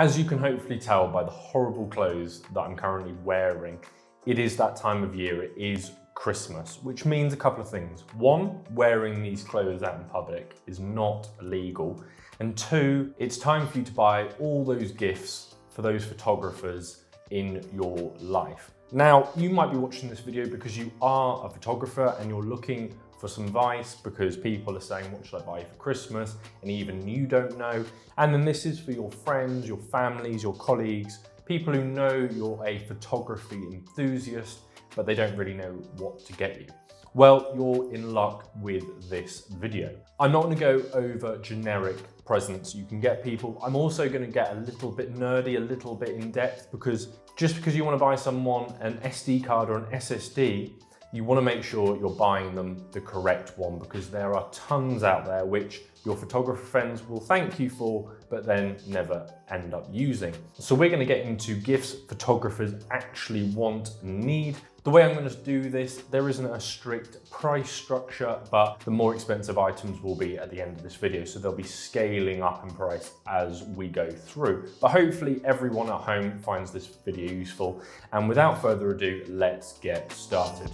As you can hopefully tell by the horrible clothes that I'm currently wearing, it is that time of year, it is Christmas, which means a couple of things. One, wearing these clothes out in public is not illegal. And two, it's time for you to buy all those gifts for those photographers in your life. Now, you might be watching this video because you are a photographer and you're looking for some advice because people are saying, what should I buy for Christmas? And even you don't know. And then this is for your friends, your families, your colleagues, people who know you're a photography enthusiast, but they don't really know what to get you. Well, you're in luck with this video. I'm not going to go over generic presents you can get people. I'm also going to get a little bit nerdy, a little bit in depth, because just because you want to buy someone an SD card or an SSD, you want to make sure you're buying them the correct one, because there are tons out there which your photographer friends will thank you for, but then never end up using. So we're going to get into gifts photographers actually want and need. The way I'm going to do this, there isn't a strict price structure, but the more expensive items will be at the end of this video. So they'll be scaling up in price as we go through. But hopefully everyone at home finds this video useful. And without further ado, let's get started.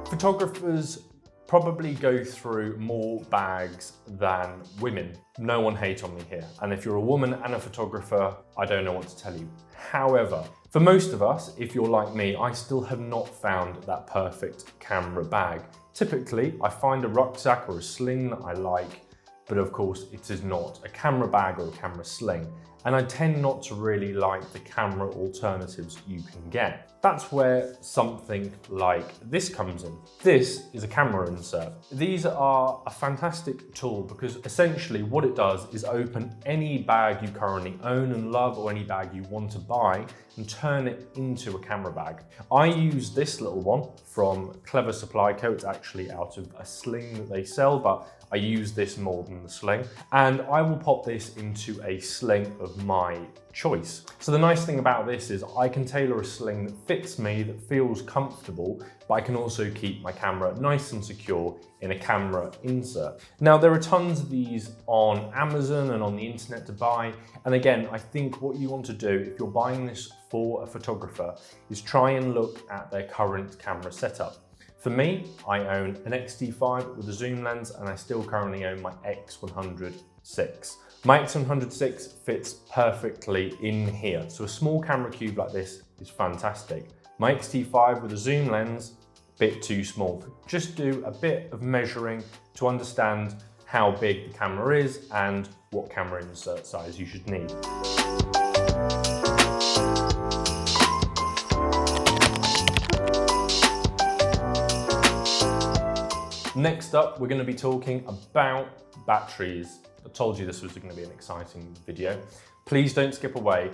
Photographers probably go through more bags than women. No one hate on me here. And if you're a woman and a photographer, I don't know what to tell you. However, for most of us, if you're like me, I still have not found that perfect camera bag. Typically, I find a rucksack or a sling that I like, but of course it is not a camera bag or a camera sling. And I tend not to really like the camera alternatives you can get. That's where something like this comes in. This is a camera insert. These are a fantastic tool because essentially what it does is open any bag you currently own and love, or any bag you want to buy, and turn it into a camera bag. I use this little one from Clever Supply Co. It's actually out of a sling that they sell, but I use this more than the sling, and I will pop this into a sling of my choice. So the nice thing about this is I can tailor a sling that fits me, that feels comfortable, but I can also keep my camera nice and secure in a camera insert. Now, there are tons of these on Amazon and on the internet to buy. And again, I think what you want to do if you're buying this for a photographer is try and look at their current camera setup. For me, I own an X-T5 with a zoom lens, and I still currently own my X100VI. My X100VI fits perfectly in here. So a small camera cube like this is fantastic. My X-T5 with a zoom lens, bit too small. Just do a bit of measuring to understand how big the camera is and what camera insert size you should need. Next up, we're going to be talking about batteries. I told you this was going to be an exciting video. Please don't skip away.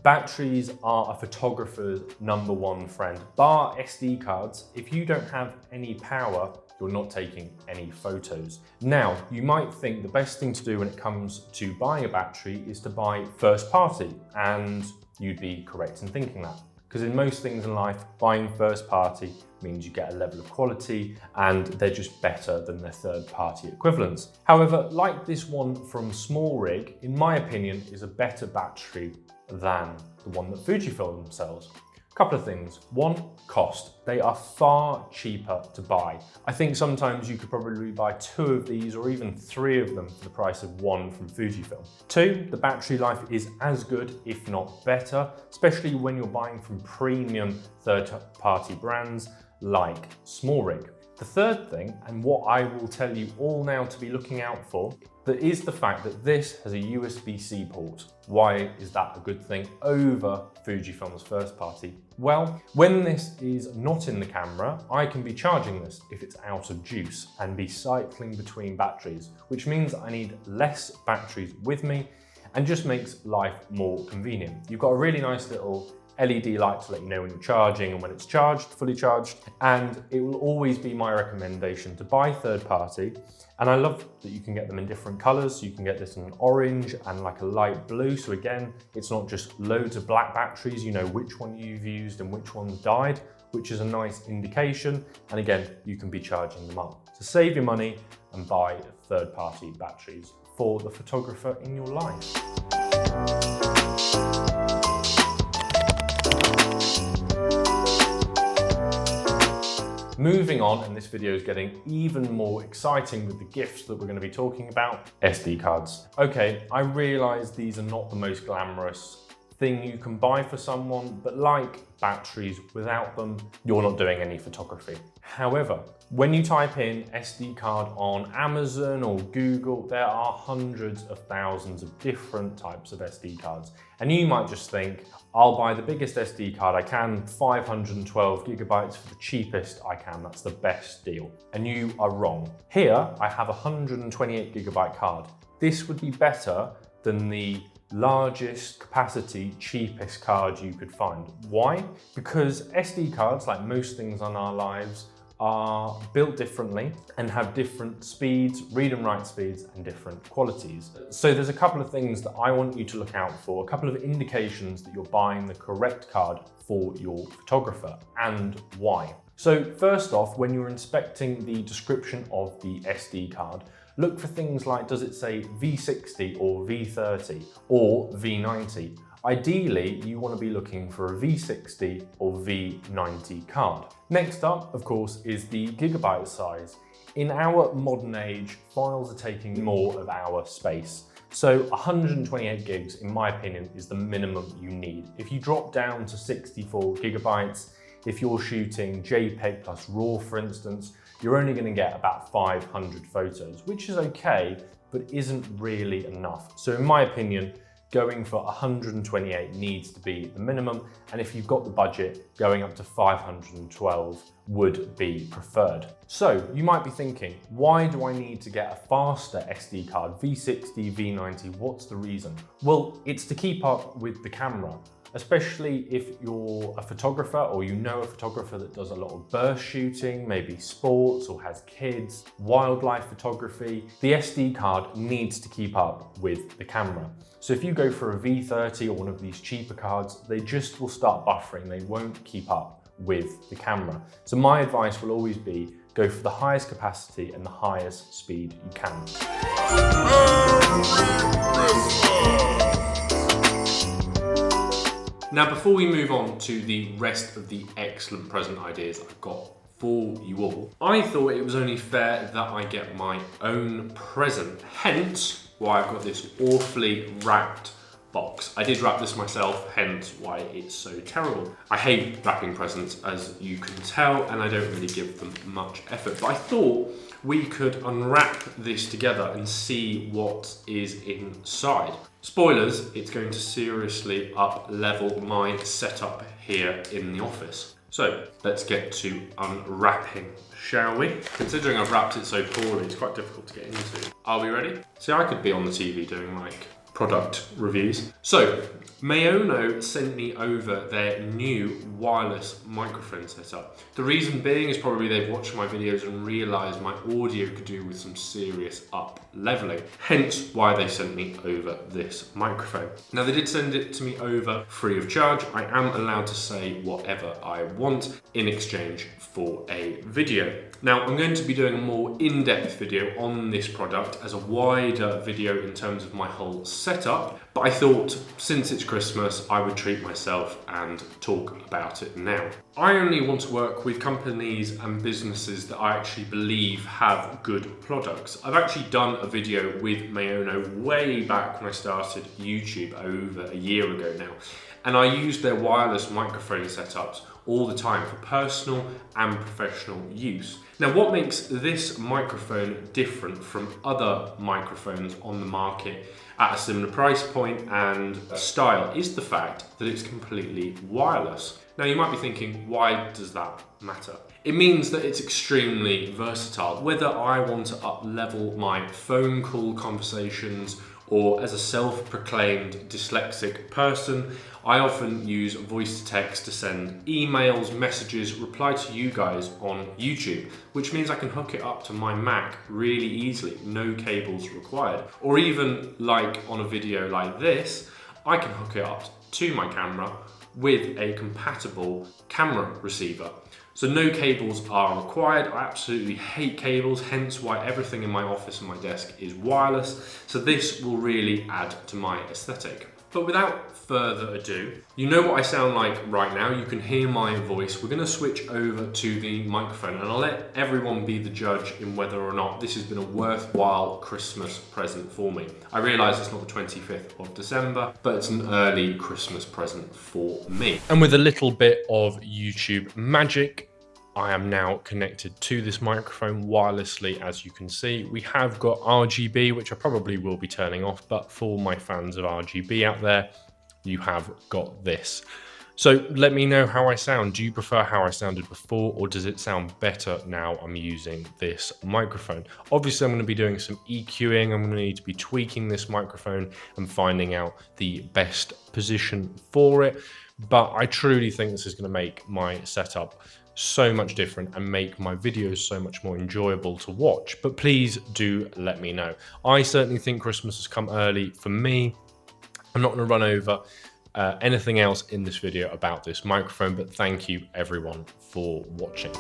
Batteries are a photographer's #1 friend. Bar SD cards, if you don't have any power, you're not taking any photos. Now, you might think the best thing to do when it comes to buying a battery is to buy first party, and you'd be correct in thinking that. Because in most things in life, buying first party means you get a level of quality and they're just better than their third party equivalents. However, like this one from Small Rig, in my opinion, is a better battery than the one that Fujifilm sells. A couple of things. One, cost. They are far cheaper to buy. I think sometimes you could probably buy 2 of these or even 3 of them for the price of 1 from Fujifilm. 2, the battery life is as good, if not better, especially when you're buying from premium third-party brands like Small Rig. The third thing, and what I will tell you all now to be looking out for, that is the fact that this has a USB-C port. Why is that a good thing over Fujifilm's first party? Well, when this is not in the camera, I can be charging this if it's out of juice and be cycling between batteries, which means I need less batteries with me and just makes life more convenient. You've got a really nice little LED light to let you know when you're charging and when it's charged, fully charged, and it will always be my recommendation to buy third party. And I love that you can get them in different colors. So you can get this in an orange and like a light blue. So again, it's not just loads of black batteries, you know which one you've used and which one's died. which is a nice indication. And again, you can be charging them up. So save your money and buy third-party batteries for the photographer in your life. Moving on, and this video is getting even more exciting with the gifts that we're going to be talking about, SD cards. Okay, I realize these are not the most glamorous thing you can buy for someone, but like batteries, without them, you're not doing any photography. However, when you type in SD card on Amazon or Google, there are hundreds of thousands of different types of SD cards. And you might just think, I'll buy the biggest SD card I can, 512 gigabytes for the cheapest I can. That's the best deal. And you are wrong. Here, I have a 128 gigabyte card. This would be better than the largest capacity, cheapest card you could find. Why? Because SD cards, like most things on our lives, are built differently and have different speeds, read and write speeds, and different qualities. So there's a couple of things that I want you to look out for, a couple of indications that you're buying the correct card for your photographer, and why. So first off, when you're inspecting the description of the SD card, look for things like, does it say V60 or V30 or V90? Ideally, you want to be looking for a V60 or V90 card. Next up, of course, is the gigabyte size. In our modern age, files are taking more of our space. So 128 gigs, in my opinion, is the minimum you need. If you drop down to 64 gigabytes, if you're shooting JPEG plus RAW, for instance, you're only going to get about 500 photos, which is okay, but isn't really enough. So in my opinion, going for 128 needs to be the minimum. And if you've got the budget, going up to 512 would be preferred. So you might be thinking, why do I need to get a faster SD card, V60, V90? What's the reason? Well, it's to keep up with the camera. Especially if you're a photographer or you know a photographer that does a lot of burst shooting, maybe sports or has kids, wildlife photography, the SD card needs to keep up with the camera. So if you go for a V30 or one of these cheaper cards, they just will start buffering. They won't keep up with the camera. So my advice will always be, go for the highest capacity and the highest speed you can. Now, before we move on to the rest of the excellent present ideas I've got for you all, I thought it was only fair that I get my own present, hence why I've got this awfully wrapped box. I did wrap this myself, hence why it's so terrible. I hate wrapping presents, as you can tell, and I don't really give them much effort, but I thought we could unwrap this together and see what is inside. Spoilers, it's going to seriously up-level my setup here in the office. So let's get to unwrapping, shall we? Considering I've wrapped it so poorly, it's quite difficult to get into. Are we ready? See, I could be on the TV doing like product reviews. So, Maono sent me over their new wireless microphone setup. The reason being is probably they've watched my videos and realised my audio could do with some serious up-leveling. Hence why they sent me over this microphone. Now, they did send it to me over free of charge. I am allowed to say whatever I want in exchange for a video. Now, I'm going to be doing a more in-depth video on this product as a wider video in terms of my whole setup, but I thought since it's Christmas, I would treat myself and talk about it now. I only want to work with companies and businesses that I actually believe have good products. I've actually done a video with Maono way back when I started YouTube over a year ago now, and I used their wireless microphone setups all the time for personal and professional use. Now, what makes this microphone different from other microphones on the market at a similar price point and style is the fact that it's completely wireless. Now, you might be thinking, why does that matter? It means that it's extremely versatile. Whether I want to up-level my phone call conversations or as a self-proclaimed dyslexic person, I often use voice to text to send emails, messages, reply to you guys on YouTube, which means I can hook it up to my Mac really easily, no cables required. Or even like on a video like this, I can hook it up to my camera with a compatible camera receiver. So no cables are required. I absolutely hate cables, hence why everything in my office and my desk is wireless. So this will really add to my aesthetic. But without further ado, you know what I sound like right now. You can hear my voice. We're gonna switch over to the microphone and I'll let everyone be the judge in whether or not this has been a worthwhile Christmas present for me. I realize it's not the 25th of December, but it's an early Christmas present for me. And with a little bit of YouTube magic, I am now connected to this microphone wirelessly. As you can see, we have got RGB, which I probably will be turning off, but for my fans of RGB out there, you have got this. So let me know how I sound. Do you prefer how I sounded before, or does it sound better now I'm using this microphone? Obviously, I'm going to be doing some EQing. I'm going to need to be tweaking this microphone and finding out the best position for it. But I truly think this is going to make my setup so much different and make my videos so much more enjoyable to watch. But please do let me know. I certainly think Christmas has come early for me. I'm not going to run over anything else in this video about this microphone, but thank you everyone for watching.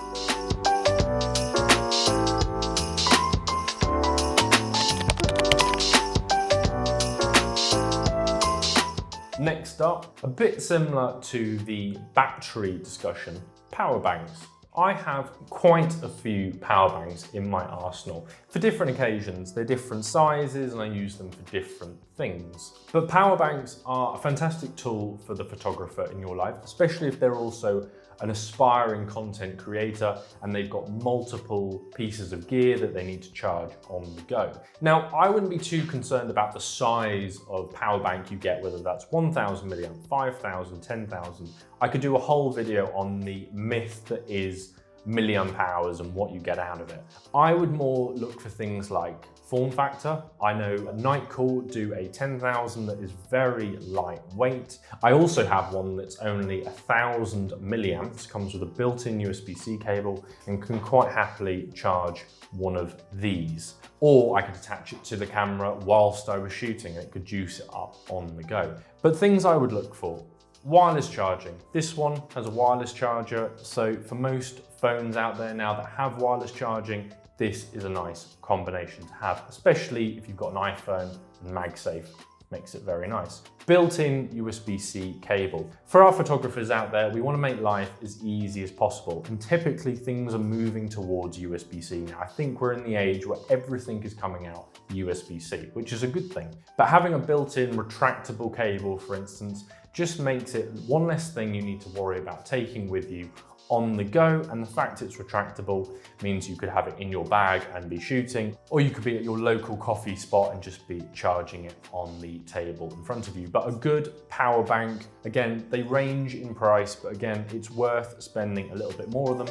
Next up, a bit similar to the battery discussion, power banks. I have quite a few power banks in my arsenal for different occasions. They're different sizes and I use them for different things. But power banks are a fantastic tool for the photographer in your life, especially if they're also an aspiring content creator and they've got multiple pieces of gear that they need to charge on the go. Now, I wouldn't be too concerned about the size of power bank you get, whether that's 1000 milliamp, 5000, 10,000. I could do a whole video on the myth that is milliamp hours and what you get out of it. I would more look for things like form factor. I know Zeniko do a 10,000 that is very lightweight. I also have one that's only 1000 milliamps, comes with a built-in USB-C cable and can quite happily charge one of these. Or I could attach it to the camera whilst I was shooting and it could juice it up on the go. But things I would look for: wireless charging. This one has a wireless charger, so for most phones out there now that have wireless charging, this is a nice combination to have, especially if you've got an iPhone and MagSafe. Makes it very nice. Built-in USB-C cable. For our photographers out there, we want to make life as easy as possible, and typically things are moving towards USB-C now. I think we're in the age where everything is coming out USB-C, which is a good thing. But having a built-in retractable cable, for instance, just makes it one less thing you need to worry about taking with you on the go, and the fact it's retractable means you could have it in your bag and be shooting, or you could be at your local coffee spot and just be charging it on the table in front of you. But a good power bank, again, they range in price, but again, it's worth spending a little bit more of them.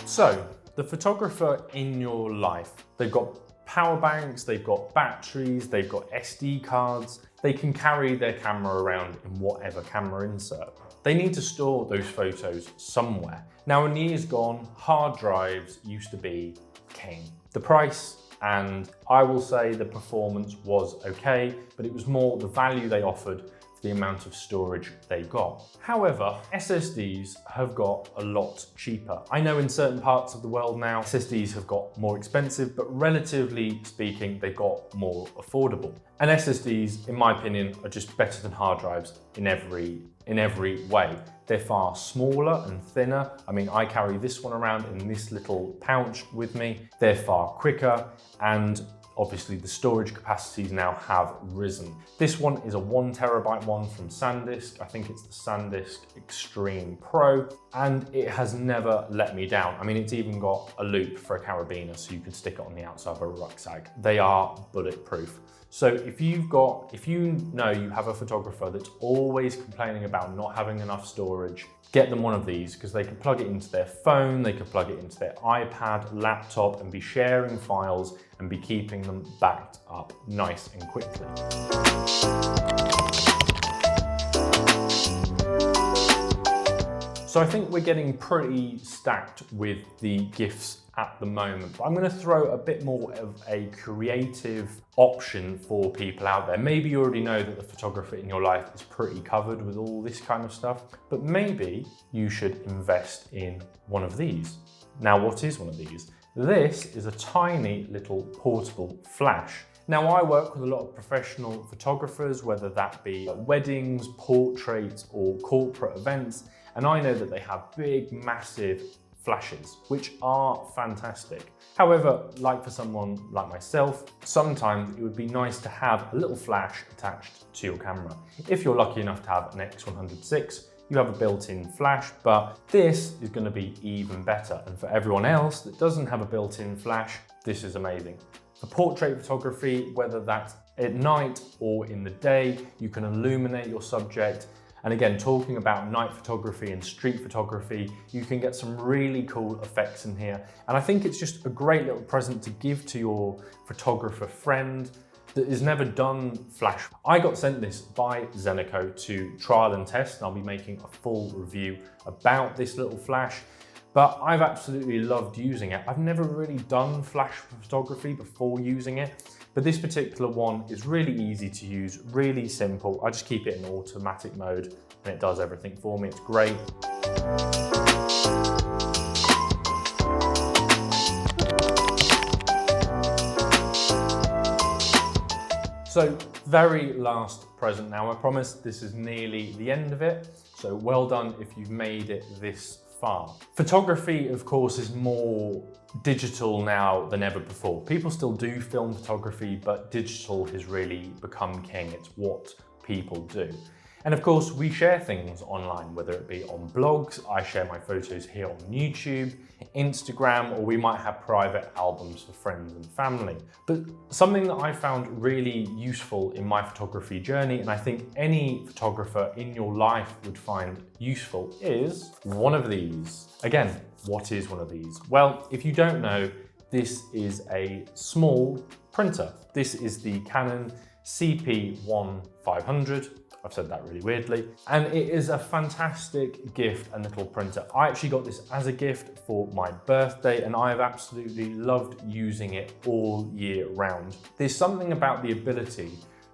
So, the photographer in your life, they've got power banks, they've got batteries, they've got SD cards. They can carry their camera around in whatever camera insert. They need to store those photos somewhere. Now, in years gone, hard drives used to be king. The price, and I will say the performance was okay, but it was more the value they offered for the amount of storage they got. However, SSDs have got a lot cheaper. I know in certain parts of the world now, SSDs have got more expensive, but relatively speaking, they got more affordable. And SSDs, in my opinion, are just better than hard drives in every way. They're far smaller and thinner. I mean, I carry this one around in this little pouch with me. They're far quicker, and obviously the storage capacities now have risen. This one is a 1 terabyte one from SanDisk. I think it's the SanDisk Extreme Pro, and it has never let me down. I mean, it's even got a loop for a carabiner, so you can stick it on the outside of a rucksack. They are bulletproof. So if you know you have a photographer that's always complaining about not having enough storage, get them one of these, because they can plug it into their phone, they can plug it into their iPad, laptop, and be sharing files and be keeping them backed up nice and quickly. So I think we're getting pretty stacked with the gifts at the moment. But I'm going to throw a bit more of a creative option for people out there. Maybe you already know that the photographer in your life is pretty covered with all this kind of stuff, but maybe you should invest in one of these. Now, what is one of these? This is a tiny little portable flash. Now, I work with a lot of professional photographers, whether that be weddings, portraits, or corporate events, and I know that they have big, massive flashes, which are fantastic. However, like for someone like myself, sometimes it would be nice to have a little flash attached to your camera. If you're lucky enough to have an X100VI, you have a built-in flash, but this is going to be even better. And for everyone else that doesn't have a built-in flash, this is amazing. For portrait photography, whether that's at night or in the day, you can illuminate your subject. And again, talking about night photography and street photography, you can get some really cool effects in here. And I think it's just a great little present to give to your photographer friend that has never done flash. I got sent this by Zeniko to trial and test, and I'll be making a full review about this little flash. But I've absolutely loved using it. I've never really done flash photography before using it, but this particular one is really easy to use, really simple. I just keep it in automatic mode and it does everything for me. It's great. So, very last present now. I promise this is nearly the end of it. So well done if you've made it this far. Photography, of course, is more digital now than ever before. People still do film photography, but digital has really become king. It's what people do. And of course, we share things online, whether it be on blogs, I share my photos here on YouTube, Instagram, or we might have private albums for friends and family. But something that I found really useful in my photography journey, and I think any photographer in your life would find useful, is one of these. Again, what is one of these? Well, if you don't know, this is a small printer. This is the Canon CP-1500. I've said that really weirdly. And it is a fantastic gift and little printer. I actually got this as a gift for my birthday and I have absolutely loved using it all year round. There's something about the ability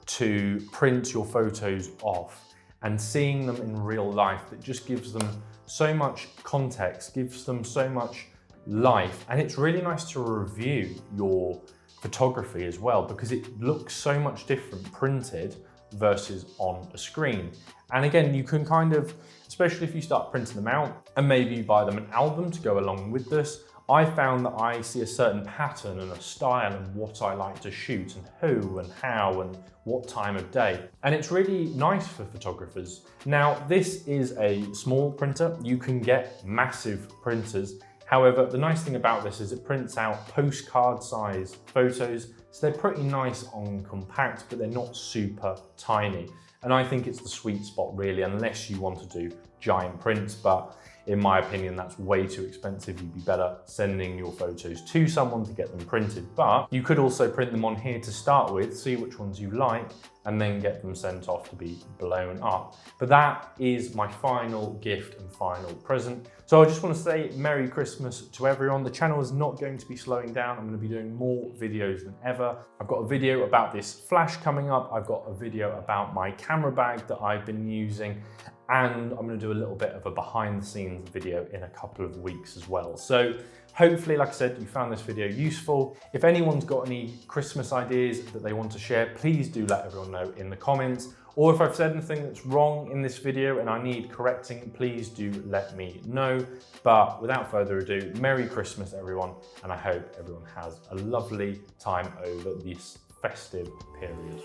to print your photos off and seeing them in real life that just gives them so much context, gives them so much life. And it's really nice to review your photography as well because it looks so much different printed versus on a screen. And again, you can kind of, especially if you start printing them out and maybe you buy them an album to go along with this, I found that I see a certain pattern and a style and what I like to shoot and who and how and what time of day. And it's really nice for photographers. Now, this is a small printer. You can get massive printers. However, the nice thing about this is it prints out postcard size photos. So they're pretty nice on compact, but they're not super tiny. And I think it's the sweet spot really, unless you want to do giant prints. But in my opinion, that's way too expensive. You'd be better sending your photos to someone to get them printed. But you could also print them on here to start with, see which ones you like, and then get them sent off to be blown up. But that is my final gift and final present. So I just want to say Merry Christmas to everyone. The channel is not going to be slowing down. I'm going to be doing more videos than ever. I've got a video about this flash coming up. I've got a video about my camera bag that I've been using. And I'm going to do a little bit of a behind the scenes video in a couple of weeks as well. So hopefully, like I said, you found this video useful. If anyone's got any Christmas ideas that they want to share, please do let everyone know in the comments. Or if I've said anything that's wrong in this video and I need correcting, please do let me know. But without further ado, Merry Christmas everyone. And I hope everyone has a lovely time over this festive period.